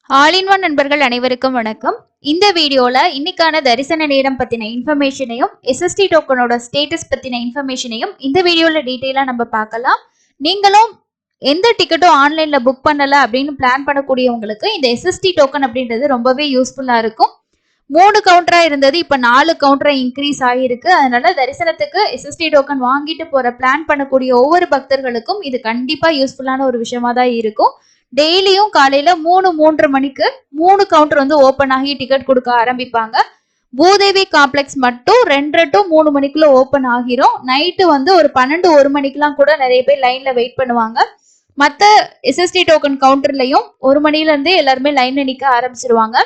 All in one நண்பர்கள் அனைவருக்கும் வணக்கம். இந்த வீடியோல இன்னைக்கான தரிசன நேரம் பத்தின இன்ஃபர்மேஷனையும் எஸ்எஸ்டி டோக்கனோட ஸ்டேட்டஸ் பத்தின இன்ஃபர்மேஷனையும் இந்த வீடியோல டீட்டெயிலா நம்ம பார்க்கலாம். நீங்களும் எந்த டிக்கெட்டும் ஆன்லைன்ல புக் பண்ணல அப்படின்னு பிளான் பண்ணக்கூடியவங்களுக்கு இந்த எஸ்எஸ்டி டோக்கன் அப்படின்றது ரொம்பவே யூஸ்ஃபுல்லா இருக்கும். 3 கவுண்டரா இருந்தது, இப்ப 4 கவுண்டரா இன்க்ரீஸ் ஆகியிருக்கு. அதனால தரிசனத்துக்கு எஸ்எஸ்டி டோக்கன் வாங்கிட்டு போற பிளான் பண்ணக்கூடிய ஒவ்வொரு பக்தர்களுக்கும் இது கண்டிப்பா யூஸ்ஃபுல்லான ஒரு விஷயமா தான் இருக்கும். டெய்லியும் காலையில 3-3:30 மணிக்கு 3 கவுண்டர் வந்து ஓபன் ஆகி டிக்கெட் கொடுக்க ஆரம்பிப்பாங்க. பூதேவி காம்ப்ளெக்ஸ் மட்டும் 2:30 to 3 மணிக்குள்ள ஓபன் ஆகிரும். நைட்டு வந்து ஒரு 12-1 மணிக்கெல்லாம் கூட நிறைய பேர் லைன்ல வெயிட் பண்ணுவாங்க. மத்த எஸ்எஸ்டி டோக்கன் கவுண்டர்லயும் 1 மணில இருந்தே எல்லாருமே லைன்ல நிக்க ஆரம்பிச்சிருவாங்க.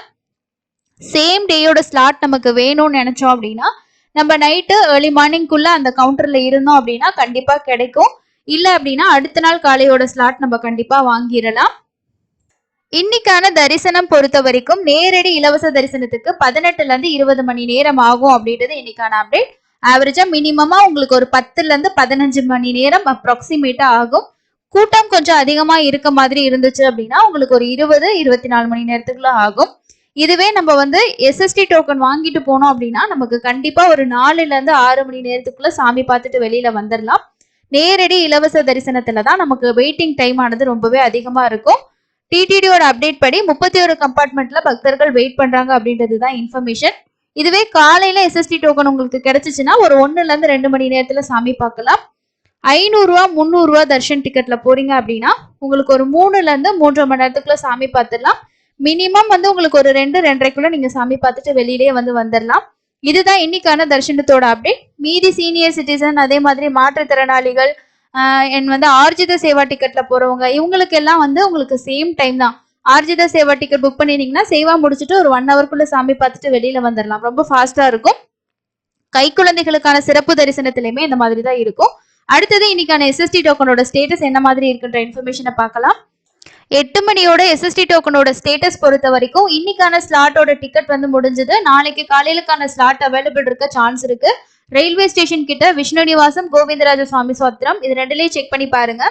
சேம் டேயோட ஸ்லாட் நமக்கு வேணும்னு நினைச்சோம் அப்படின்னா நம்ம நைட்டு ஏர்லி மார்னிங்குள்ள அந்த கவுண்டர்ல இருந்தோம் அப்படின்னா கண்டிப்பா கிடைக்கும். இல்ல அப்படின்னா அடுத்த நாள் காலையோட ஸ்லாட் நம்ம கண்டிப்பா வாங்கிடலாம். இன்னைக்கான தரிசனம் பொறுத்த வரைக்கும் நேரடி இலவச தரிசனத்துக்கு 18ல இருந்து 20 மணி நேரம் ஆகும் அப்படின்றது இன்னைக்கான அப்டேட். ஆவரேஜா மினிமமா உங்களுக்கு ஒரு 10ல இருந்து 15 மணி நேரம் அப்ராக்சிமேட்டா ஆகும். கூட்டம் கொஞ்சம் அதிகமா இருக்க மாதிரி இருந்துச்சு அப்படின்னா உங்களுக்கு ஒரு 20-24 மணி நேரத்துக்குள்ள ஆகும். இதுவே நம்ம வந்து எஸ்எஸ்டி டோக்கன் வாங்கிட்டு போனோம் அப்படின்னா நமக்கு கண்டிப்பா ஒரு 4ல இருந்து 6 மணி நேரத்துக்குள்ள சாமி பார்த்துட்டு வெளியில வந்துடலாம். நேரடி இலவச தரிசனத்துல தான் நமக்கு வெயிட்டிங் டைம் ஆனது ரொம்பவே அதிகமா இருக்கும். டிடிடியோட அப்டேட் படி 31 கம்பார்ட்மெண்ட்ல பக்தர்கள் வெயிட் பண்றாங்க அப்படின்றது தான் இன்ஃபர்மேஷன். இதுவே காலையில எஸ்எஸ்டி டோக்கன் உங்களுக்கு கிடைச்சிச்சுன்னா ஒரு 1ல இருந்து 2 மணி நேரத்துல சாமி பார்க்கலாம். 500 ரூபா 300 ரூபா தர்ஷன் டிக்கெட்ல போறீங்க அப்படின்னா உங்களுக்கு ஒரு 3ல இருந்து 3.5 மணி நேரத்துக்குள்ள சாமி பார்த்துடலாம். மினிமம் வந்து உங்களுக்கு ஒரு 2-2:30க்குள்ள நீங்க சாமி பார்த்துட்டு வெளியிலேயே வந்துடலாம். இதுதான் இன்னைக்கான தர்ஷனத்தோட அப்டேட். மீதி சீனியர் சிட்டிசன் அதே மாதிரி மாற்றுத்திறனாளிகள் ஆர்ஜித சேவா டிக்கெட்ல போறவங்க இவங்களுக்கு எல்லாம் உங்களுக்கு சேம் டைம் தான். ஆர்ஜித சேவா டிக்கெட் புக் பண்ணிருந்தீங்கன்னா சேவா முடிச்சுட்டு ஒரு 1 ஹவருக்குள்ள சாமி பார்த்துட்டு வெளியில வந்துடலாம். ரொம்ப ஃபாஸ்டா இருக்கும். கை குழந்தைகளுக்கான சிறப்பு தரிசனத்திலுமே இந்த மாதிரி தான் இருக்கும். அடுத்தது இன்னைக்கான எஸ்எஸ்டி டோக்கனோட ஸ்டேட்டஸ் என்ன மாதிரி இருக்குன்ற இன்ஃபர்மேஷனை பார்க்கலாம். 8 மணியோட எஸ்எஸ்டி டோக்கனோட ஸ்டேட்டஸ் பொறுத்த வரைக்கும் இன்னைக்கான ஸ்லாட்டோட டிக்கெட் முடிஞ்சது. நாளைக்கு காலையிலுக்கான ஸ்லாட் அவைலபிள் இருக்க சான்ஸ் இருக்கு. ரயில்வே ஸ்டேஷன் கிட்ட விஷ்ணு நிவாசம், கோவிந்தராஜ சுவாமி சத்திரம் இது ரெண்டுலயும் செக் பண்ணி பாருங்க.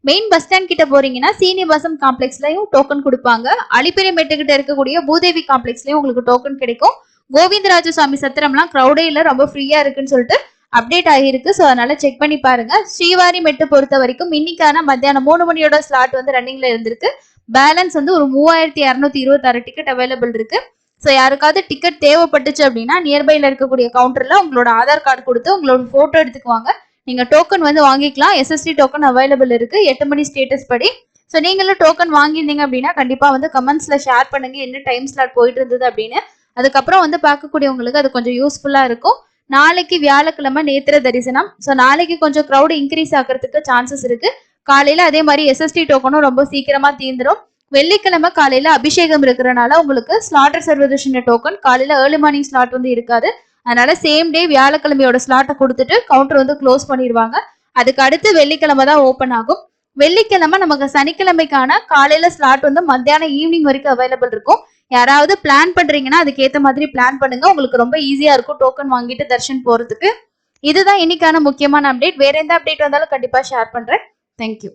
மெயின் பஸ் ஸ்டாண்ட் கிட்ட போறீங்கன்னா சீனிவாசம் காம்ப்ளெக்ஸ்லயும் டோக்கன் கொடுப்பாங்க. அலிப்பெருமேட்டு கிட்ட இருக்கக்கூடிய பூதேவி காம்ப்ளெக்ஸ்லயும் உங்களுக்கு டோக்கன் கிடைக்கும். கோவிந்தராஜ சுவாமி சத்திரம்லாம் கிரௌடே இல்ல, ரொம்ப ஃப்ரீயா இருக்குன்னு சொல்லிட்டு அப்டேட் ஆகிருக்கு. ஸோ அதனால செக் பண்ணி பாருங்க. ஸ்ரீவாரி மெட்டு பொறுத்த வரைக்கும் இன்னைக்கான மத்தியானம் 3 மணியோட ஸ்லாட் ரன்னிங்ல இருந்திருக்கு. பேலன்ஸ் ஒரு 3226 டிக்கெட் அவைலபிள் இருக்கு. ஸோ யாருக்காவது டிக்கெட் தேவைப்பட்டுச்சு அப்படின்னா நியர்பைல இருக்கக்கூடிய கவுண்டர்ல உங்களோட ஆதார் கார்டு கொடுத்து உங்களோட போட்டோ எடுத்துக்குவாங்க. நீங்க டோக்கன் வாங்கிக்கலாம். எஸ்எஸ்டி டோக்கன் அவைலபிள் இருக்கு 8 மணி ஸ்டேட்டஸ் படி. ஸோ நீங்களும் டோக்கன் வாங்கியிருந்தீங்க அப்படின்னா கண்டிப்பா கமெண்ட்ஸ்ல ஷேர் பண்ணுங்க என்ன டைம் ஸ்லாட் போயிட்டு இருந்தது அப்படின்னு. அதுக்கப்புறம் பார்க்கக்கூடியவங்களுக்கு அது கொஞ்சம் யூஸ்ஃபுல்லா இருக்கும். நாளைக்கு வியாழக்கிழமை நேத்திர தரிசனம். ஸோ நாளைக்கு கொஞ்சம் க்ரௌட் இன்க்ரீஸ் ஆகிறதுக்கு சான்சஸ் இருக்கு. காலையில அதே மாதிரி எஸ்எஸ்டி டோக்கனும் ரொம்ப சீக்கிரமா தீர்ந்துடும். வெள்ளிக்கிழமை காலையில அபிஷேகம் இருக்கிறனால உங்களுக்கு ஸ்லாட்டர் சர்வதர்ஷன டோக்கன் காலையில ஏர்லி மார்னிங் ஸ்லாட் இருக்காது. அதனால சேம் டே வியாழக்கிழமையோட ஸ்லாட்டை கொடுத்துட்டு கவுண்டர் க்ளோஸ் பண்ணிடுவாங்க. அதுக்கு அடுத்து வெள்ளிக்கிழமை தான் ஓப்பன் ஆகும். வெள்ளிக்கிழமை நமக்கு சனிக்கிழமைக்கான காலையில ஸ்லாட் மத்தியானம் ஈவினிங் வரைக்கும் அவைலபிள் இருக்கும். யாராவது பிளான் பண்றீங்கன்னா அதுக்கேற்ற மாதிரி பிளான் பண்ணுங்க. உங்களுக்கு ரொம்ப ஈஸியா இருக்கும் டோக்கன் வாங்கிட்டு தர்ஷன் போறதுக்கு. இதுதான் இன்னைக்கான முக்கியமான அப்டேட். வேற எந்த அப்டேட் வந்தாலும் கண்டிப்பா ஷேர் பண்றேன். தேங்க்யூ.